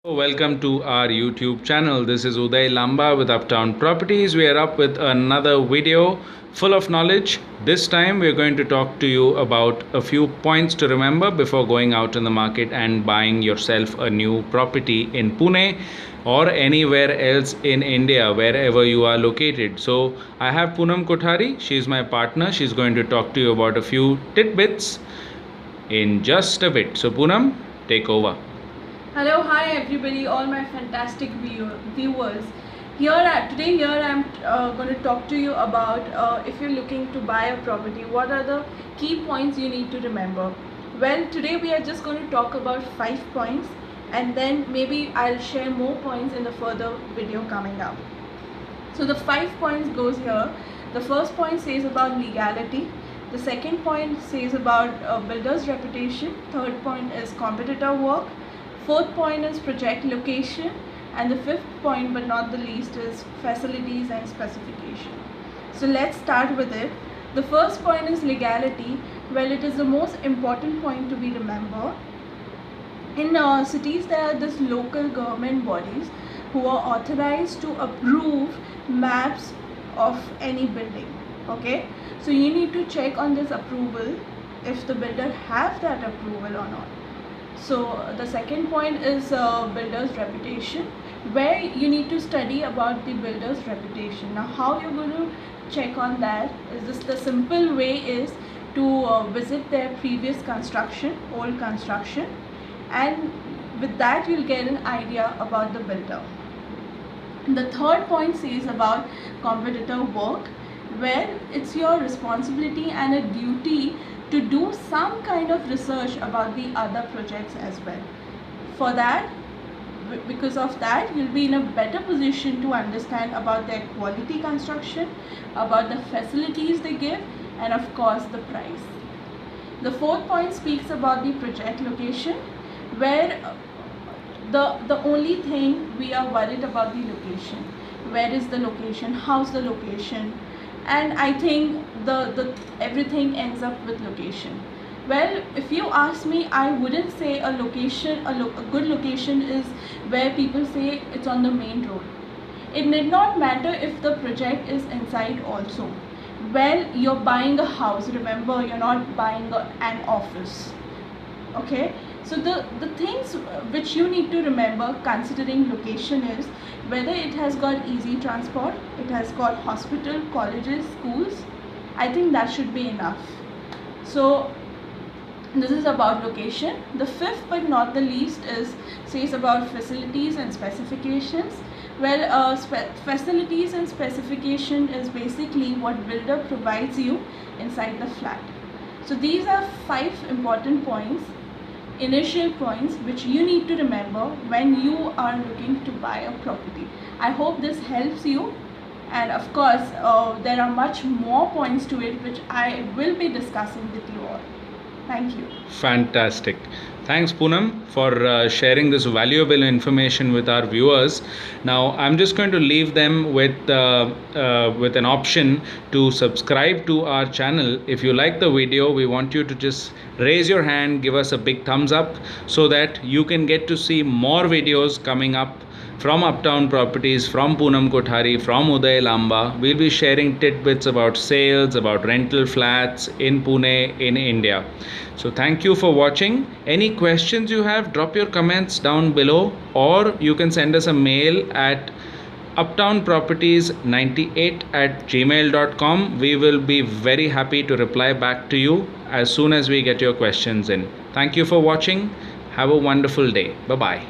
Welcome to our YouTube channel. This is Uday Lamba with Uptown Properties. We are up with another video full of knowledge. This time we are going to talk to you about a few points to remember before going out in the market and buying yourself a new property in Pune or anywhere else in India, wherever you are located. So I have Poonam Kothari. She is my partner. She's going to talk to you about a few tidbits in just a bit. So Poonam, take over. Hello, hi everybody, all my fantastic viewers. Today I'm going to talk to you about if you're looking to buy a property, what are the key points you need to remember. Well, today we are just going to talk about 5 points, and then maybe I'll share more points in the further video coming up. So the 5 points goes here. The first point says about legality. The second point says about builder's reputation. Third point is competitor work. Fourth point is project location, and the fifth point but not the least is facilities and specification. So let's start with it. The first point is legality. Well, it is the most important point to be remembered. In cities, there are these local government bodies who are authorized to approve maps of any building. Okay, so you need to check on this approval if the builder have that approval or not. So the second point is builder's reputation, where you need to study about the builder's reputation. Now, how you're going to check on that is this: the simple way is to visit their previous construction, old construction, and with that you'll get an idea about the builder. The third point says about competitor work, where it's your responsibility and a duty to do some kind of research about the other projects as well. For that, because of that, you'll be in a better position to understand about their quality construction, about the facilities they give, and of course the price. The fourth point speaks about the project location, where the only thing we are worried about the location. Where is the location? How's the location? And I think the everything ends up with location. Well, if you ask me, I wouldn't say a good location is where people say it's on the main road. It need not matter if the project is inside also. Well, you're buying a house, remember, you're not buying an office. Okay, so the things which you need to remember considering location is whether it has got easy transport, it has got hospital, colleges, schools. I think that should be enough. So this is about location. The fifth but not the least is says about facilities and specifications. Well, facilities and specification is basically what builder provides you inside the flat. So these are 5 important points, initial points, which you need to remember when you are looking to buy a property. I hope this helps you, and of course there are much more points to it which I will be discussing with you all. Thank you. Fantastic. Thanks, Poonam, for sharing this valuable information with our viewers. Now, I'm just going to leave them with an option to subscribe to our channel. If you like the video, we want you to just raise your hand, give us a big thumbs up, so that you can get to see more videos coming up from Uptown Properties, from Poonam Kothari, from Uday Lamba. We'll be sharing tidbits about sales, about rental flats in Pune, in India. So thank you for watching. Any questions you have, drop your comments down below, or you can send us a mail at uptownproperties98@gmail.com. We will be very happy to reply back to you as soon as we get your questions in. Thank you for watching. Have a wonderful day. Bye-bye.